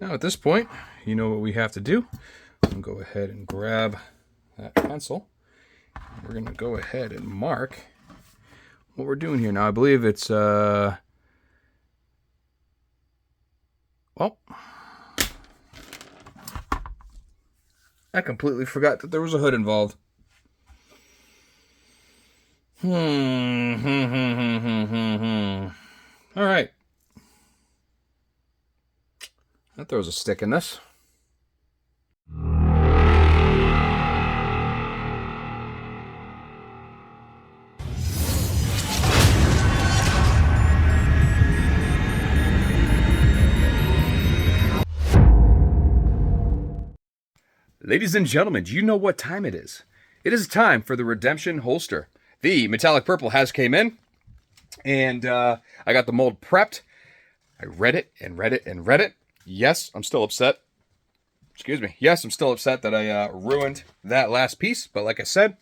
Now at this point, you know what we have to do. I'm going to go ahead and grab that pencil. We're going to go ahead and mark what we're doing here. Now I believe it's, well, I completely forgot that there was a hood involved. All right. That throws a stick in this. Ladies and gentlemen, do you know what time it is? It is time for the Redemption holster. The metallic purple has came in, and I got the mold prepped. I read it and read it and read it. Yes, I'm still upset. Excuse me. Yes, I'm still upset that I ruined that last piece, but like I said,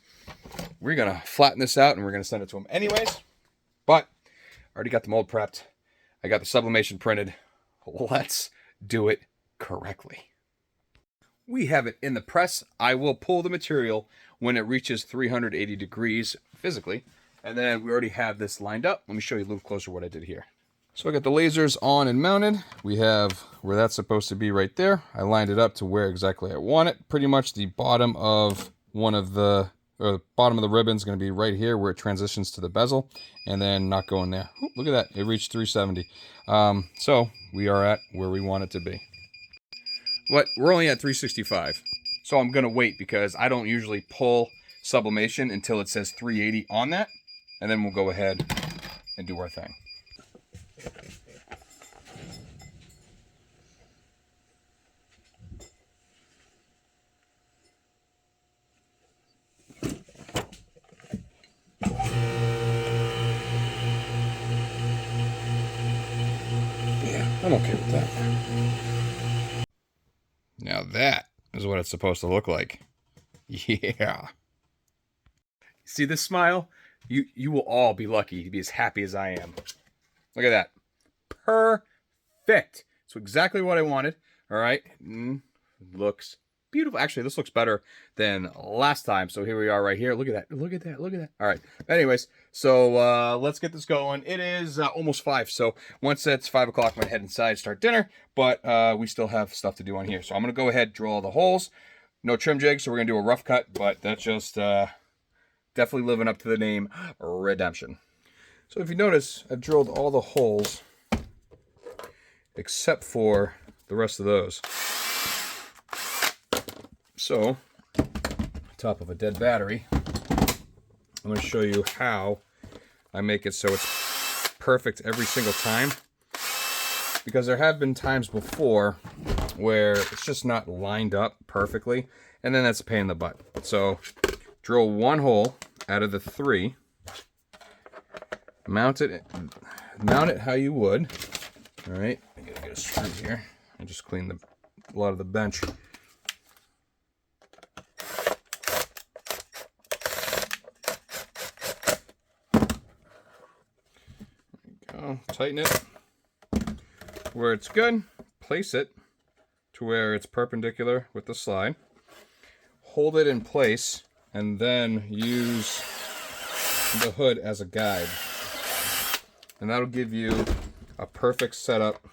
we're going to flatten this out and we're going to send it to him anyways. But I already got the mold prepped. I got the sublimation printed. Let's do it correctly. We have it in the press. I will pull the material when it reaches 380 degrees physically. And then we already have this lined up. Let me show you a little closer what I did here. So I got the lasers on and mounted. We have where that's supposed to be right there. I lined it up to where exactly I want it. Pretty much the bottom of one of the, or the bottom of the ribbon is going to be right here where it transitions to the bezel. And then not going there. Ooh, look at that. It reached 370. So we are at where we want it to be. But we're only at 365, so I'm going to wait because I don't usually pull sublimation until it says 380 on that, and then we'll go ahead and do our thing. Yeah, I'm okay with that. Now that is what it's supposed to look like. Yeah. See this smile? You will all be lucky to be as happy as I am. Look at that. Perfect. So exactly what I wanted. All right. Looks beautiful. Actually, this looks better than last time. So here we are right here. Look at that. Look at that. Look at that. All right. Anyways, so let's get this going. It is almost 5. So once it's 5 o'clock, I'm going to head inside, start dinner. But we still have stuff to do on here. So I'm going to go ahead, drill all the holes. No trim jig, so we're going to do a rough cut. But that's just definitely living up to the name Redemption. So if you notice, I've drilled all the holes except for the rest of those. So, top of a dead battery, I'm going to show you how I make it so it's perfect every single time. Because there have been times before where it's just not lined up perfectly, and then that's a pain in the butt. So, drill one hole out of the 3, mount it how you would. All right, I gotta get a screw here. I just cleaned a lot of the bench. Tighten it where it's good, place it to where it's perpendicular with the slide, hold it in place, and then use the hood as a guide. And that'll give you a perfect setup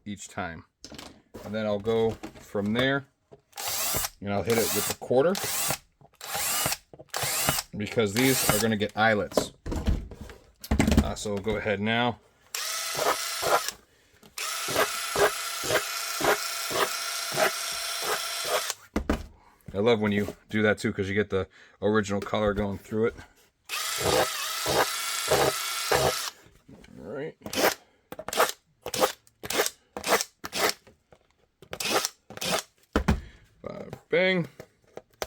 each time. And then I'll go from there and I'll hit it with the quarter because these are going to get eyelets. So we'll go ahead now. I love when you do that too because you get the original color going through it. All right. Bang. A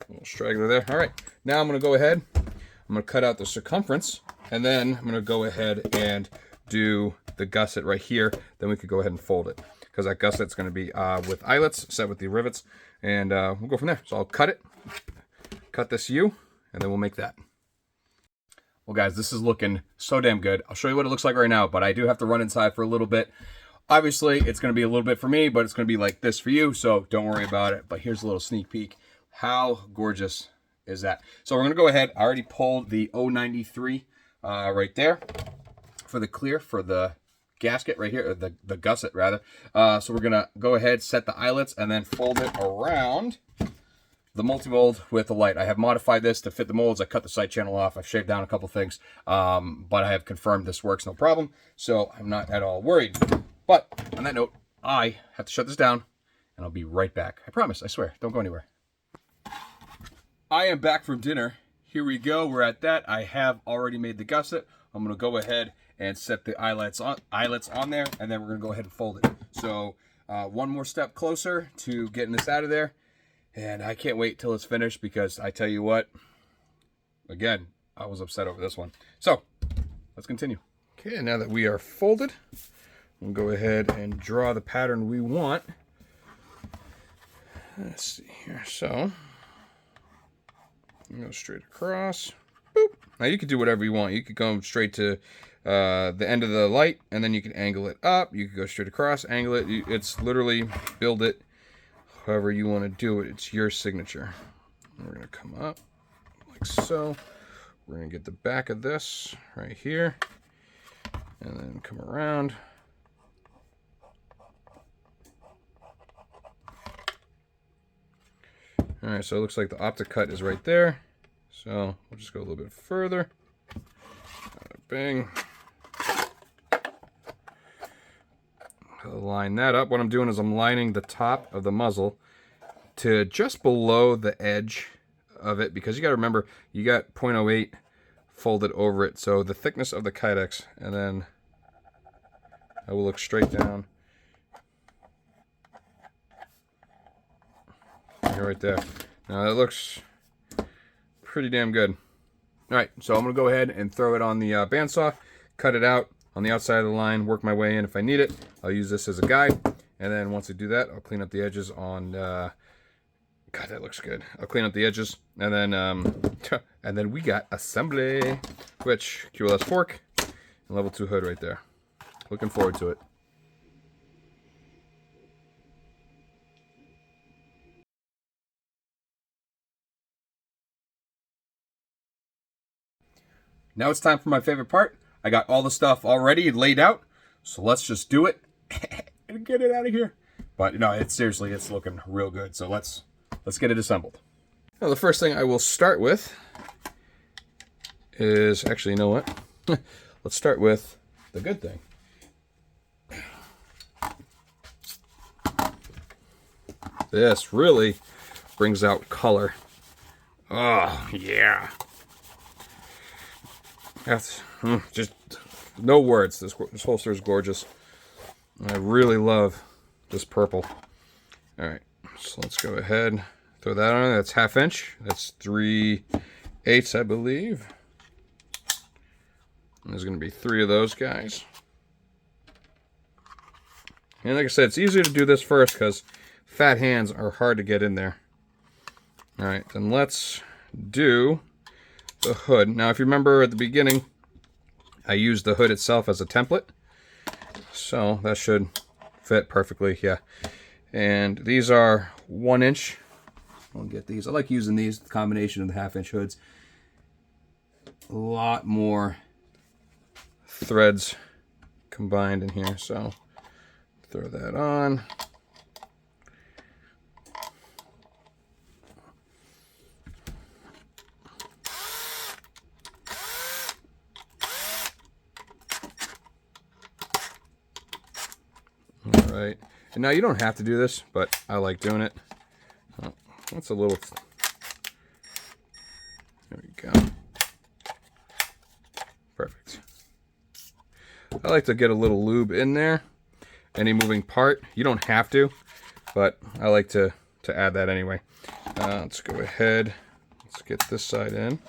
little straggler there. All right. Now I'm going to go ahead. I'm going to cut out the circumference. And then I'm going to go ahead and do the gusset right here. Then we could go ahead and fold it. Because that gusset's going to be with eyelets, set with the rivets. And we'll go from there. So I'll cut it. Cut this U. And then we'll make that. Well, guys, this is looking so damn good. I'll show you what it looks like right now. But I do have to run inside for a little bit. Obviously, it's going to be a little bit for me, but it's going to be like this for you, so don't worry about it. But here's a little sneak peek. How gorgeous is that? So we're going to go ahead. I already pulled the 093 right there for the clear, for the gasket right here, or the gusset rather. So we're going to go ahead, set the eyelets, and then fold it around the multi-mold with the light. I have modified this to fit the molds. I cut the side channel off. I've shaved down a couple things, but I have confirmed this works no problem, so I'm not at all worried. But on that note, I have to shut this down, and I'll be right back. I promise, I swear. Don't go anywhere. I am back from dinner. Here we go. We're at that. I have already made the gusset. I'm going to go ahead and set the eyelets on there, and then we're going to go ahead and fold it. So one more step closer to getting this out of there, and I can't wait till it's finished, because I tell you what, again, I was upset over this one. So let's continue. Okay, now that we are folded, we'll go ahead and draw the pattern we want. Let's see here. So go straight across. Boop. Now you could do whatever you want. You could go straight to the end of the light, and then you can angle it up. You could go straight across, angle it. It's literally build it however you want to do it. It's your signature. And we're going to come up like so. We're going to get the back of this right here, and then come around. Alright, so it looks like the optic cut is right there. So we'll just go a little bit further. Bang. Line that up. What I'm doing is I'm lining the top of the muzzle to just below the edge of it, because you got to remember, you got 0.08 folded over it. So the thickness of the kydex, and then I will look straight down. Right there. Now that looks pretty damn good. Alright, so I'm going to go ahead and throw it on the bandsaw, cut it out on the outside of the line, work my way in if I need it. I'll use this as a guide, and then once I do that, I'll clean up the edges on... God, that looks good. I'll clean up the edges, and then we got assembly, which QLS fork and level 2 hood right there. Looking forward to it. Now it's time for my favorite part. I got all the stuff already laid out, so let's just do it and get it out of here. But no, it's seriously, it's looking real good. So let's get it assembled. Now the first thing I will start with is, actually, you know what? Let's start with the good thing. This really brings out color. Oh, yeah. That's just no words. This holster is gorgeous. I really love this purple. All right, so let's go ahead, throw that on. That's 1/2 inch. That's 3/8, I believe. And there's going to be 3 of those guys. And like I said, it's easier to do this first because fat hands are hard to get in there. All right, then let's do the hood. Now, if you remember at the beginning, I used the hood itself as a template, so that should fit perfectly. Yeah, and these are 1 inch. I'll get these. I like using these, the combination of the 1/2 inch hoods. A lot more threads combined in here, so throw that on. Right, and now you don't have to do this, but I like doing it. Oh, that's a little... There we go. Perfect. I like to get a little lube in there. Any moving part, you don't have to, but I like to add that anyway. Let's go ahead. Let's get this side in.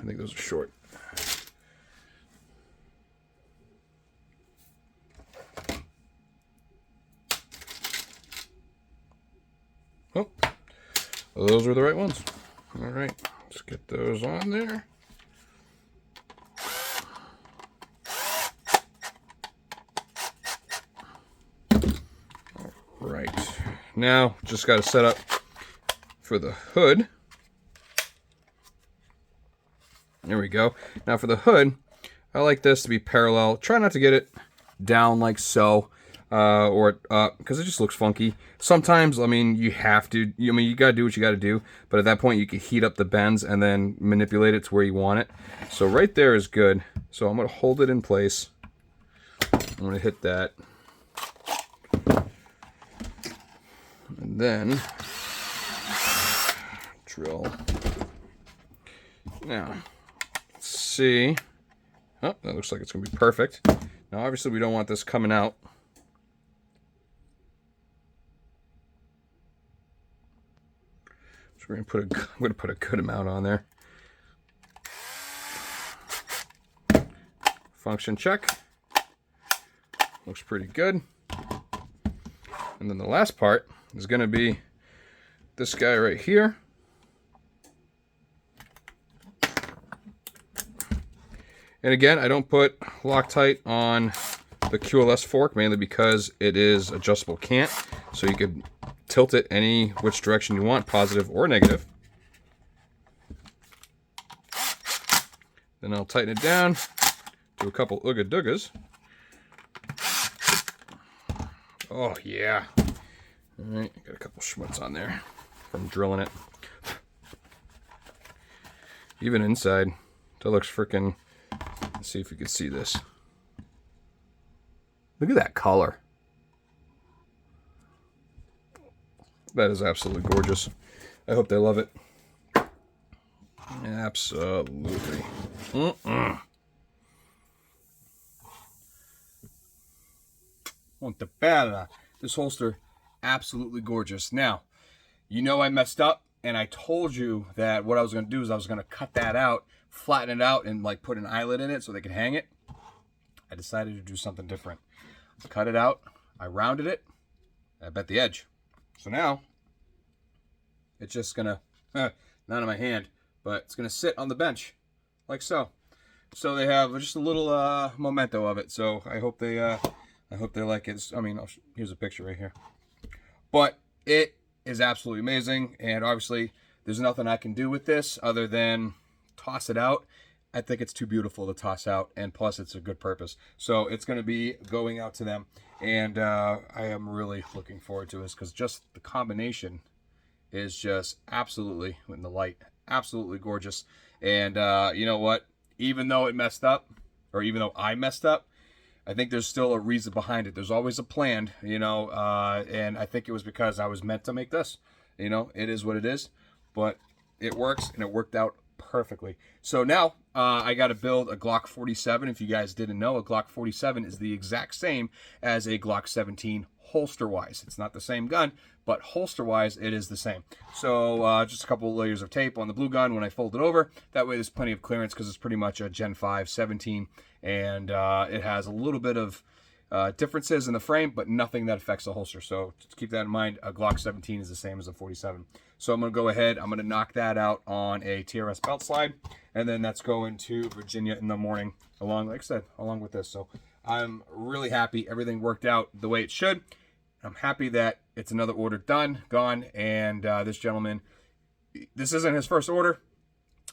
I think those are short. Oh, those were the right ones. All right, Let's get those on there. All right. Now, just got to set up for the hood. There we go. Now for the hood, I like this to be parallel. Try not to get it down like so, or up, because it just looks funky. Sometimes, I mean, you have to, you gotta do what you gotta do, but at that point you can heat up the bends and then manipulate it to where you want it. So right there is good. So I'm gonna hold it in place. I'm gonna hit that. And then drill. Now, let's see. Oh, that looks like it's going to be perfect. Now, obviously, we don't want this coming out. So I'm going to put a good amount on there. Function check. Looks pretty good. And then the last part is going to be this guy right here. And again, I don't put Loctite on the QLS fork, mainly because it is adjustable cant. So you could tilt it any which direction you want, positive or negative. Then I'll tighten it down to a couple ooga doogas. Oh, yeah. All right, got a couple schmutz on there from drilling it. Even inside, that looks freaking... Let's see if you can see this. Look at that color. That is absolutely gorgeous. I hope they love it. Absolutely. Montepella. This holster, absolutely gorgeous. Now, you know I messed up, and I told you that what I was going to do is I was going to cut that out, flatten it out, and like put an eyelet in it so they could hang it. I decided to do something different. I cut it out, I rounded it, I bet the edge. So now, it's just going to, not in my hand, but it's going to sit on the bench, like so. So they have just a little memento of it. So I hope they like it. I mean, here's a picture right here. But it is absolutely amazing, and obviously there's nothing I can do with this other than toss it out. I think it's too beautiful to toss out, and plus it's a good purpose. So it's going to be going out to them, and I am really looking forward to this because just the combination is just absolutely, in the light, absolutely gorgeous. And you know what? Even though it messed up, or even though I messed up, I think there's still a reason behind it. There's always a plan, you know, and I think it was because I was meant to make this. You know, it is what it is, but it works, and it worked out perfectly. So now I got to build a Glock 47. If you guys didn't know, a Glock 47 is the exact same as a Glock 17 holster-wise. It's not the same gun, but holster-wise, it is the same. So just a couple of layers of tape on the blue gun when I fold it over. That way there's plenty of clearance because it's pretty much a Gen 5 17, and it has a little bit of differences in the frame, but nothing that affects the holster. So just keep that in mind. A Glock 17 is the same as a 47. So I'm going to go ahead. I'm going to knock that out on a TRS belt slide, and then that's going to Virginia in the morning, along, like I said, along with this. So I'm really happy. Everything worked out the way it should. I'm happy that it's another order done, gone, and this gentleman, this isn't his first order,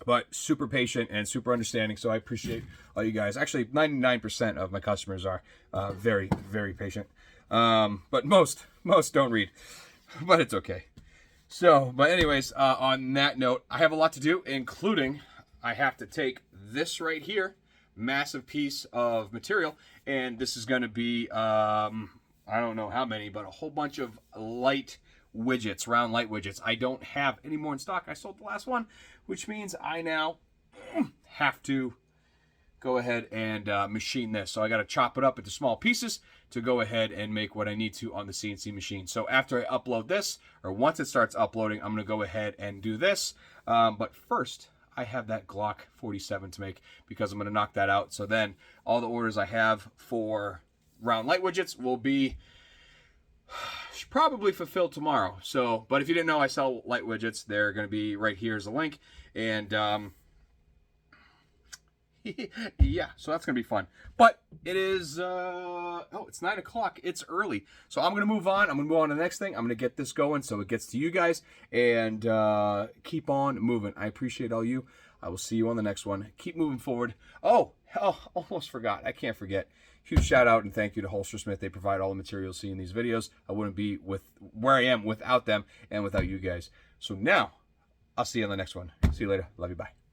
but super patient and super understanding. So I appreciate all you guys. Actually, 99% of my customers are very, very patient. But most don't read, but it's okay. So, but anyways, on that note, I have a lot to do, including I have to take this right here, massive piece of material, and this is going to be, I don't know how many, but a whole bunch of light widgets, round light widgets. I don't have any more in stock. I sold the last one, which means I now have to go ahead and machine this. So I got to chop it up into small pieces to go ahead and make what I need to on the CNC machine. So after I upload this, or once it starts uploading, I'm going to go ahead and do this. But first, I have that Glock 47 to make because I'm going to knock that out. So then all the orders I have for round light widgets will be Should probably fulfill tomorrow. So, but if you didn't know, I sell light widgets. They're going to be right here as a link. And, yeah, so that's going to be fun. But it is, oh, it's 9 o'clock. It's early. So I'm going to move on. I'm going to move on to the next thing. I'm going to get this going so it gets to you guys. And keep on moving. I appreciate all you. I will see you on the next one. Keep moving forward. Oh, almost forgot. I can't forget. Huge shout out and thank you to Holster Smith. They provide all the materials seen in these videos. I wouldn't be where I am without them and without you guys. So now, I'll see you on the next one. See you later. Love you. Bye.